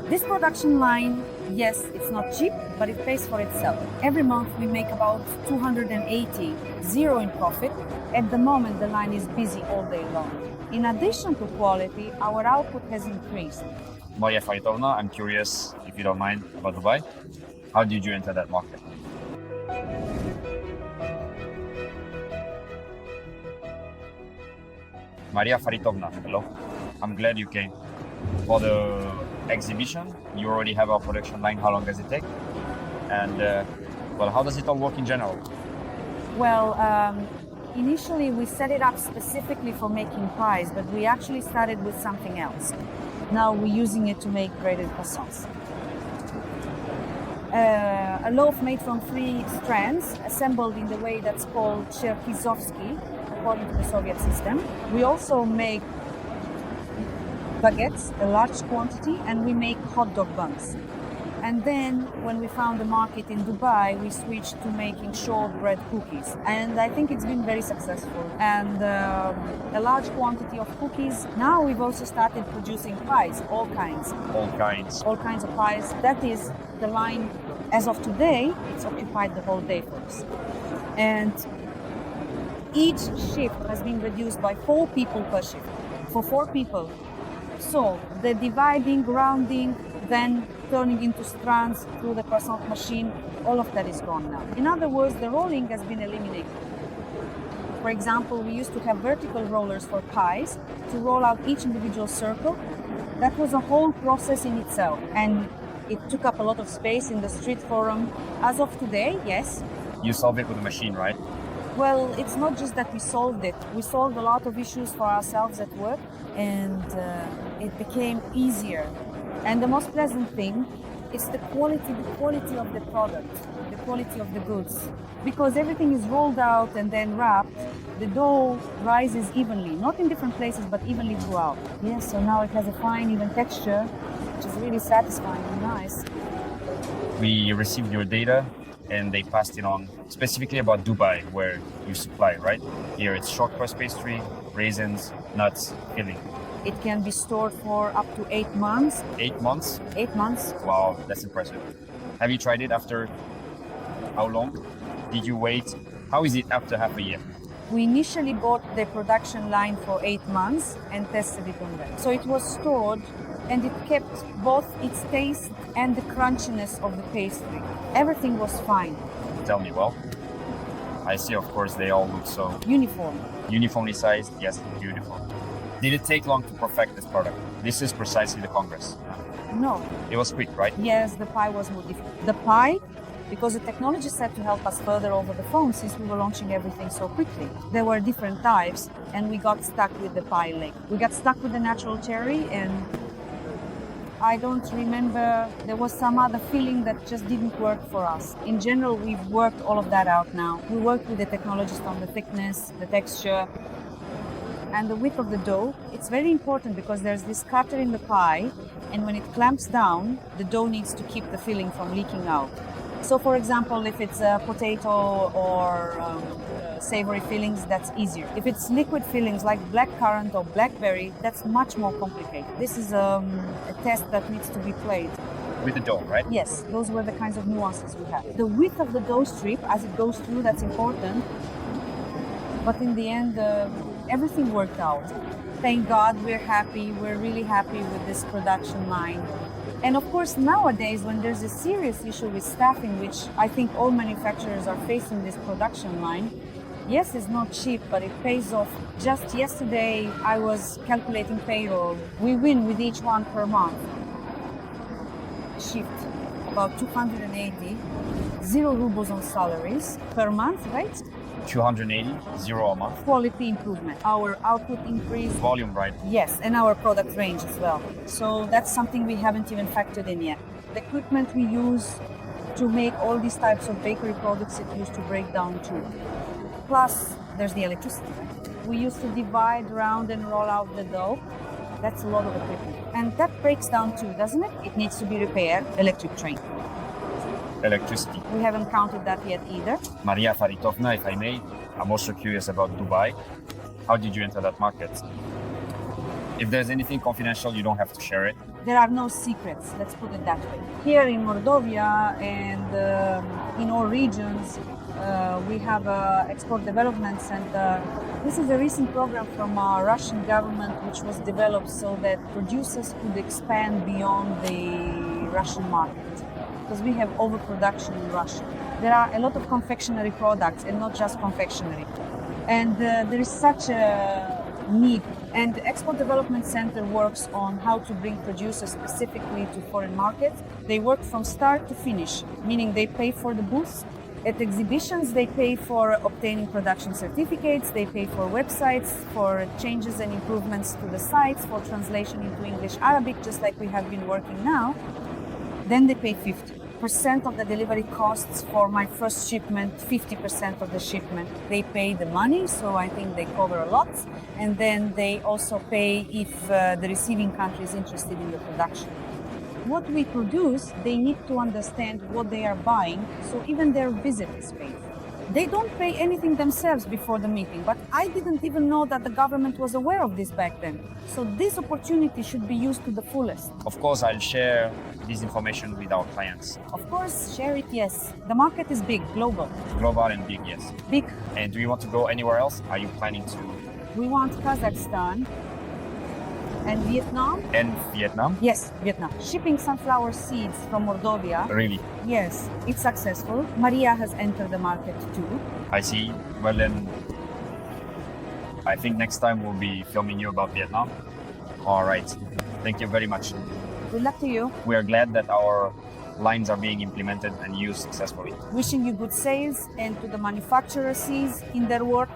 This production line, yes, it's not cheap, but it pays for itself. Every month we make about 280, zero in profit. At the moment, the line is busy all day long. In addition to quality, our output has increased. Maria Faritovna, I'm curious, if you don't mind, about Dubai. How did you enter that market? Maria Faritovna, hello. I'm glad you came. For the exhibition, you already have our production line. How long does it take? And, well, how does it all work in general? Well, initially we set it up specifically for making pies, but we actually started with something else. Now we're using it to make breaded croissants. A loaf made from 3 strands, assembled in the way that's called Cherkizovsky, according to the Soviet system. We also make baguettes, a large quantity, and we make hot dog buns. And then, when we found the market in Dubai, we switched to making shortbread cookies. And I think it's been very successful. And a large quantity of cookies. Now we've also started producing pies, all kinds. All kinds. All kinds of pies. That is the line. As of today, it's occupied the whole day for us. And each shift has been reduced by 4 people per shift. For 4 people. So the dividing, rounding, then turning into strands through the croissant machine, all of that is gone now. In other words, the rolling has been eliminated. For example, we used to have vertical rollers for pies to roll out each individual circle. That was a whole process in itself, and it took up a lot of space in the street forum. As of today, yes. You solve it with a machine, right? Well, it's not just that we solved it. We solved a lot of issues for ourselves at work, and it became easier. And the most pleasant thing is the quality of the product, the quality of the goods. Because everything is rolled out and then wrapped, the dough rises evenly, not in different places, but evenly throughout. Yes, so now it has a fine, even texture, which is really satisfying and nice. We received your data and they passed it on specifically about Dubai, where you supply, right? Here it's short crust pastry, raisins, nuts, filling. It can be stored for up to 8 months. 8 months? 8 months. Wow, that's impressive. Have you tried it after how long? Did you wait? How is it after half a year? We initially bought the production line for 8 months and tested it on that. So it was stored and it kept both its taste and the crunchiness of the pastry. Everything was fine. Tell me, well, I see, of course, they all look so uniform. Uniformly sized, yes, beautiful. Did it take long to perfect this product? This is precisely the Congress. No. It was quick, right? Yes, the pie was more difficult. The pie, because the technology said to help us further over the phone since we were launching everything so quickly. There were different types and we got stuck with the pie leg. We got stuck with the natural cherry and I don't remember, there was some other filling that just didn't work for us. In general, we've worked all of that out now. We worked with the technologist on the thickness, the texture, and the width of the dough. It's very important because there's this cutter in the pie, and when it clamps down, the dough needs to keep the filling from leaking out. So for example, if it's a potato or savory fillings, that's easier. If it's liquid fillings like blackcurrant or blackberry, that's much more complicated. This is a test that needs to be played. With the dough, right? Yes, those were the kinds of nuances we had. The width of the dough strip as it goes through, that's important. But in the end, everything worked out. Thank God, we're happy. We're really happy with this production line. And of course, nowadays, when there's a serious issue with staffing, which I think all manufacturers are facing this production line, yes, it's not cheap, but it pays off. Just yesterday, I was calculating payroll. We win with each one per month. Shift, about 280, 0 rubles on salaries per month, right? 280, 0 a month. Quality improvement. Our output increase. Volume, right? Yes, and our product range as well. So that's something we haven't even factored in yet. The equipment we use to make all these types of bakery products, it used to break down too. Plus, there's the electricity. We used to divide, round, and roll out the dough. That's a lot of equipment. And that breaks down too, doesn't it? It needs to be repaired. Electric train. Electricity. We haven't counted that yet either. Maria Faritovna, if I may, I'm also curious about Dubai. How did you enter that market? If there's anything confidential, you don't have to share it. There are no secrets, let's put it that way. Here in Mordovia and in all regions, we have an export development center. This is a recent program from our Russian government, which was developed so that producers could expand beyond the Russian market, because we have overproduction in Russia. There are a lot of confectionery products, and not just confectionery. And there is such a need. And the Export Development Center works on how to bring producers specifically to foreign markets. They work from start to finish, meaning they pay for the booths. At exhibitions, they pay for obtaining production certificates, they pay for websites, for changes and improvements to the sites, for translation into English, Arabic, just like we have been working now. Then they pay 50% of the delivery costs for my first shipment, 50% of the shipment. They pay the money, so I think they cover a lot. And then they also pay if the receiving country is interested in the production. What we produce, they need to understand what they are buying, so even their visit is paid. They don't pay anything themselves before the meeting, but I didn't even know that the government was aware of this back then. So this opportunity should be used to the fullest. Of course, I'll share this information with our clients. Of course, share it, yes. The market is big, global. Global and big, yes. Big. And do you want to go anywhere else? Are you planning to? We want Kazakhstan and Vietnam. And Vietnam? Yes, Vietnam. Shipping sunflower seeds from Mordovia. Really? Yes, it's successful. Maria has entered the market too. I see. Well then, I think next time we'll be filming you about Vietnam. All right. Thank you very much. Good luck to you. We are glad that our lines are being implemented and used successfully. Wishing you good sales, and to the manufacturers in their work,